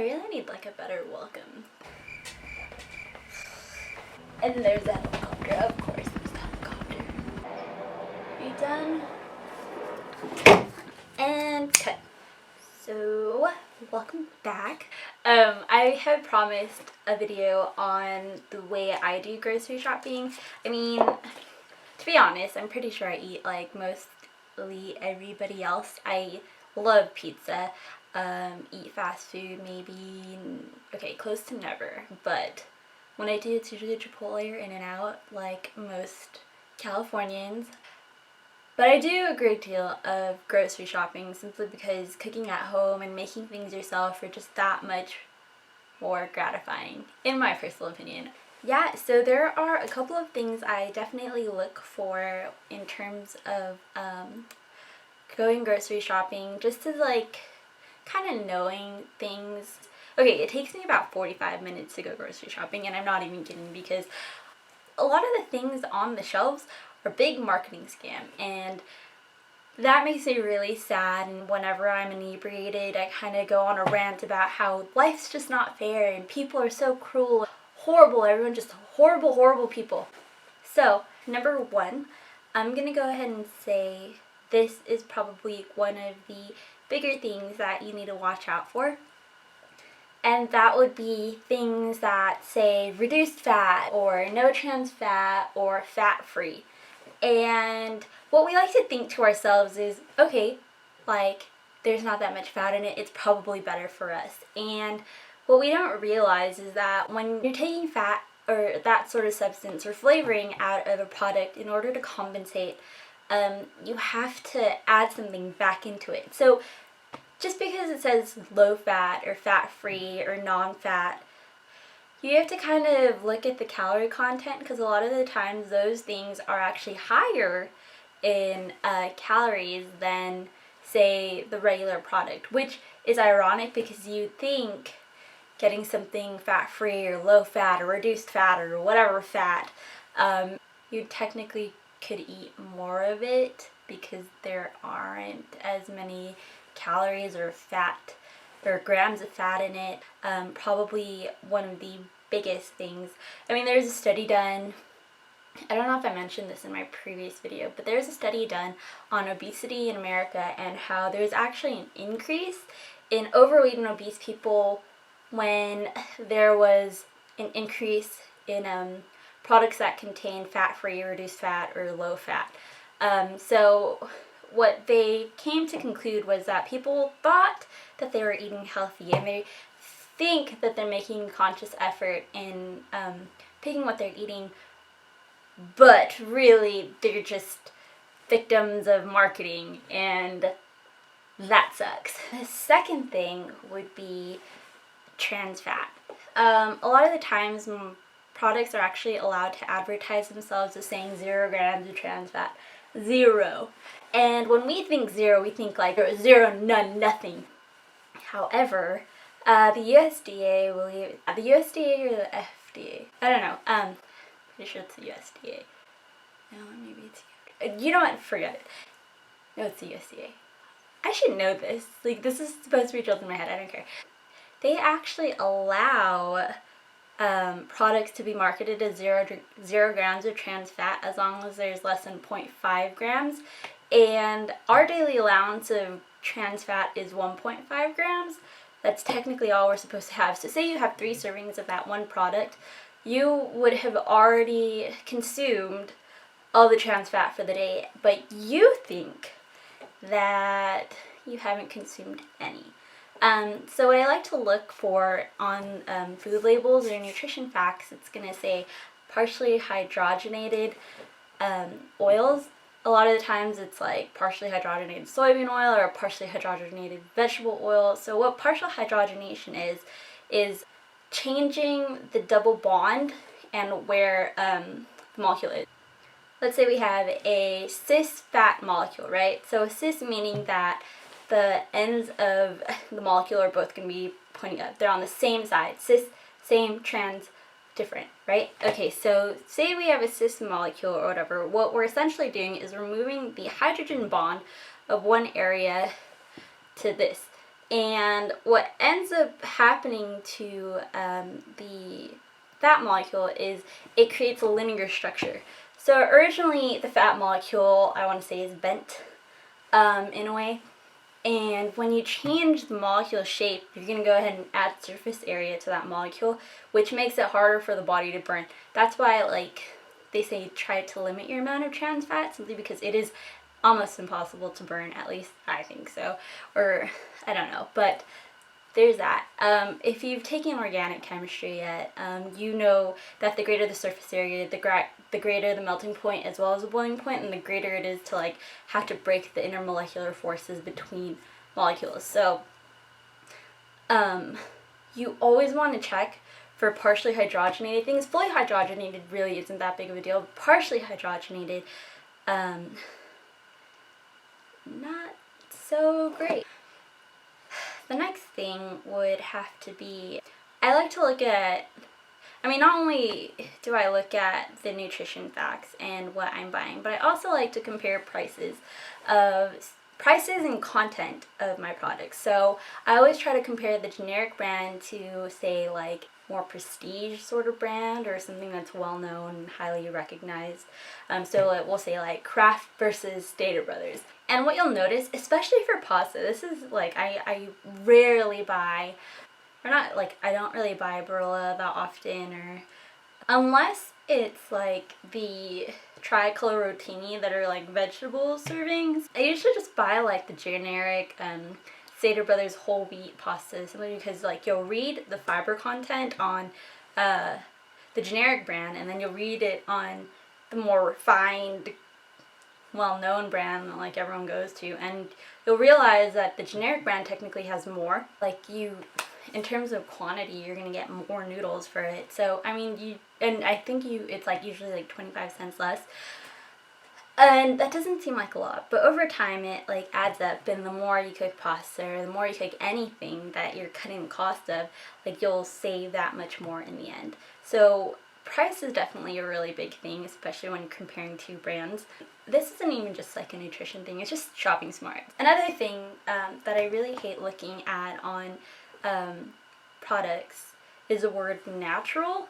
really need like a better welcome. And there's that helicopter, of course there's the helicopter. Are you done? And cut. So, welcome back. I had promised a video on the way I do grocery shopping. I mean, to be honest, I'm pretty sure I eat like mostly everybody else. I love pizza, eat fast food maybe, okay, close to never, but when I do, it's usually Chipotle or In-N-Out, like most Californians. But I do a great deal of grocery shopping simply because cooking at home and making things yourself are just that much more gratifying, in my personal opinion. Yeah, so there are a couple of things I definitely look for in terms of going grocery shopping, just to like kind of knowing things. Okay, it takes me about 45 minutes to go grocery shopping, and I'm not even kidding, because a lot of the things on the shelves are big marketing scam, and that makes me really sad. And whenever I'm inebriated, I kind of go on a rant about how life's just not fair and people are so cruel, horrible, everyone just horrible, horrible people. So, number one, I'm gonna go ahead and say this is probably one of the bigger things that you need to watch out for. And that would be things that say reduced fat or no trans fat or fat free. And what we like to think to ourselves is, okay, like there's not that much fat in it, it's probably better for us. And what we don't realize is that when you're taking fat or that sort of substance or flavoring out of a product in order to compensate, you have to add something back into it. So just because it says low fat or fat free or non-fat, you have to kind of look at the calorie content, because a lot of the times those things are actually higher in calories than, say, the regular product, which is ironic because you think getting something fat-free or low-fat or reduced fat or whatever fat, you technically could eat more of it because there aren't as many calories or fat or grams of fat in it. Probably one of the biggest things. I mean, there's a study done, I don't know if I mentioned this in my previous video, but there's a study done on obesity in America and how there's actually an increase in overweight and obese people when there was an increase in products that contain fat-free, reduced fat, or low fat. So what they came to conclude was that people thought that they were eating healthy, and they think that they're making conscious effort in picking what they're eating, but really they're just victims of marketing, and that sucks. The second thing would be trans fat. A lot of the times products are actually allowed to advertise themselves as saying 0 grams of trans fat. 0. And when we think 0, we think like 0, none, nothing. However, the USDA the USDA or the FDA? I don't know. Pretty sure it's the USDA. No, maybe it's you know what? Forget it. No, it's the USDA. I should know this. Like, this is supposed to be drilled in my head. I don't care. They actually allow products to be marketed as 0 grams of trans fat as long as there's less than 0.5 grams. And our daily allowance of trans fat is 1.5 grams. That's technically all we're supposed to have. So say you have 3 servings of that one product, you would have already consumed all the trans fat for the day, but you think that you haven't consumed any. So what I like to look for on food labels or nutrition facts, it's going to say partially hydrogenated oils. A lot of the times it's like partially hydrogenated soybean oil or partially hydrogenated vegetable oil. So what partial hydrogenation is changing the double bond and where the molecule is. Let's say we have a cis fat molecule, right? So cis meaning that the ends of the molecule are both going to be pointing up. They're on the same side. Cis, same, trans, different, right? Okay, so say we have a cis molecule or whatever. What we're essentially doing is removing the hydrogen bond of one area to this. And what ends up happening to the fat molecule is it creates a linear structure. So originally the fat molecule, I want to say, is bent in a way. And when you change the molecule shape, you're going to go ahead and add surface area to that molecule, which makes it harder for the body to burn. That's why, like, they say try to limit your amount of trans fat, simply because it is almost impossible to burn. At least I think so. Or, I don't know. But there's that. If you've taken organic chemistry yet, you know that the greater the surface area, the greater the melting point as well as the boiling point, and the greater it is to like have to break the intermolecular forces between molecules. So you always want to check for partially hydrogenated things. Fully hydrogenated really isn't that big of a deal. Partially hydrogenated, not so great. The next thing would have to be, I like to look at, not only do I look at the nutrition facts and what I'm buying, but I also like to compare prices and content of my products. So I always try to compare the generic brand to, say, like more prestige sort of brand or something that's well known and highly recognized. So we'll say like Kraft versus Stater Brothers. And what you'll notice, especially for pasta, this is like I rarely buy, or not like I don't really buy Barilla that often, or unless it's like the tricolor rotini that are like vegetable servings. I usually just buy like the generic Stater Brothers whole wheat pasta, simply because like you'll read the fiber content on the generic brand, and then you'll read it on the more refined, well-known brand that like everyone goes to, and you'll realize that the generic brand technically has more. Like, you, in terms of quantity, you're gonna get more noodles for it. So I think it's like usually like 25 cents less. And that doesn't seem like a lot, but over time it like adds up, and the more you cook pasta, or the more you cook anything that you're cutting the cost of, like you'll save that much more in the end. So price is definitely a really big thing, especially when comparing two brands. This isn't even just like a nutrition thing, it's just shopping smart. Another thing that I really hate looking at on products is the word natural,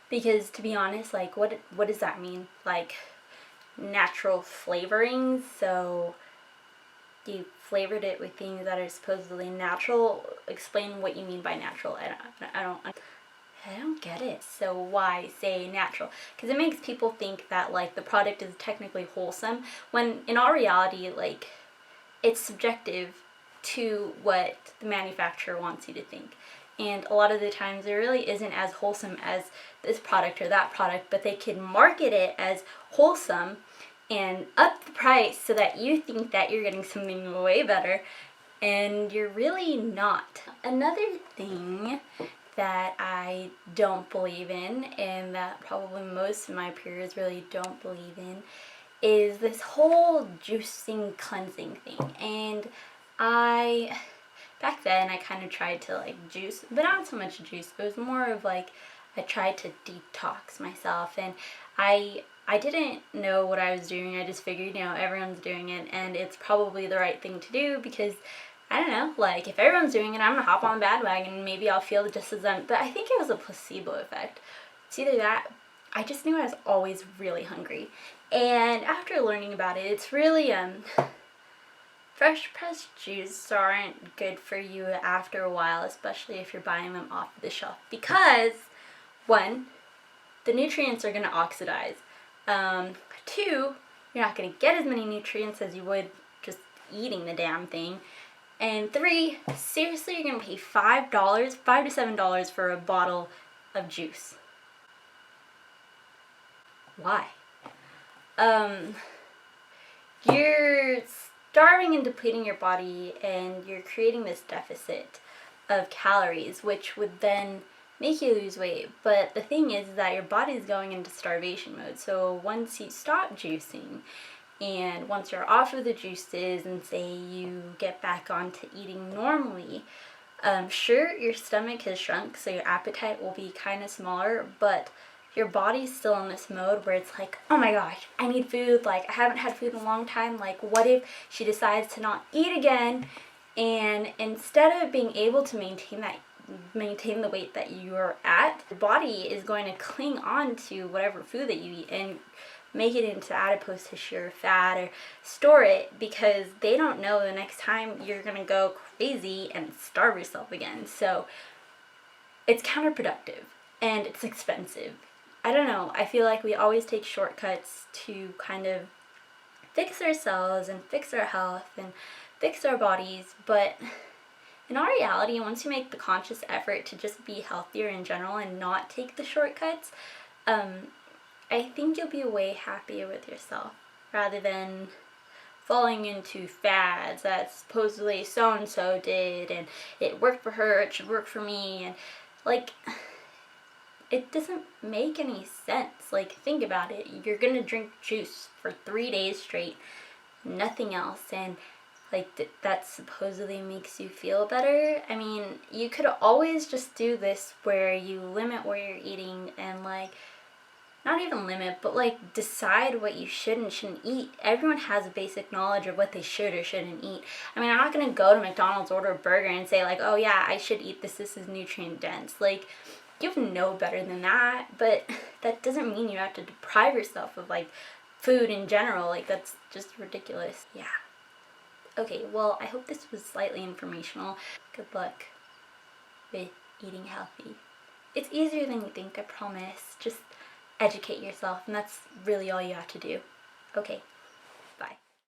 because to be honest, like what does that mean? Like, natural flavorings, so you flavored it with things that are supposedly natural. Explain what you mean by natural. I don't get it. So why say natural? Because it makes people think that like the product is technically wholesome, when in all reality, like, it's subjective to what the manufacturer wants you to think. And a lot of the times it really isn't as wholesome as this product or that product, but they can market it as wholesome and up the price so that you think that you're getting something way better, and you're really not. Another thing that I don't believe in, and that probably most of my peers really don't believe in, is this whole juicing cleansing thing. And back then I kind of tried to like juice, but not so much juice. It was more of like I tried to detox myself, and I didn't know what I was doing. I just figured, everyone's doing it, and it's probably the right thing to do, because I don't know, like, if everyone's doing it, I'm gonna hop on the bandwagon and maybe I'll feel just as but I think it was a placebo effect. It's either that, I just knew I was always really hungry. And after learning about it, it's really, fresh pressed juice aren't good for you after a while, especially if you're buying them off the shelf, because, one, the nutrients are gonna oxidize. 2, you're not gonna get as many nutrients as you would just eating the damn thing. And 3, seriously, you're gonna pay $5 to $7 for a bottle of juice. Why? You're starving and depleting your body, and you're creating this deficit of calories, which would then make you lose weight. But the thing is that your body's going into starvation mode. So once you stop juicing, and once you're off of the juices, and say you get back onto eating normally, sure, your stomach has shrunk, so your appetite will be kind of smaller, but your body's still in this mode where it's like, oh my gosh, I need food, like, I haven't had food in a long time, like, what if she decides to not eat again, And instead of being able to maintain the weight that you're at, the body is going to cling on to whatever food that you eat and make it into adipose tissue or fat or store it, because they don't know the next time you're going to go crazy and starve yourself again. So it's counterproductive and it's expensive. I don't know, I feel like we always take shortcuts to kind of fix ourselves and fix our health and fix our bodies, but in all reality, once you make the conscious effort to just be healthier in general and not take the shortcuts, I think you'll be way happier with yourself rather than falling into fads that supposedly so-and-so did and it worked for her, it should work for me, and like, it doesn't make any sense. Like, think about it. You're gonna drink juice for 3 days straight, nothing else, and like that supposedly makes you feel better. I mean, you could always just do this where you limit where you're eating and like, not even limit, but like decide what you should and shouldn't eat. Everyone has a basic knowledge of what they should or shouldn't eat. I mean, I'm not gonna go to McDonald's, order a burger and say like, oh yeah, I should eat this, this is nutrient dense. Like, you know better than that, but that doesn't mean you have to deprive yourself of like food in general. Like, that's just ridiculous. Yeah. Okay, well, I hope this was slightly informational. Good luck with eating healthy. It's easier than you think, I promise. Just educate yourself, and that's really all you have to do. Okay, bye.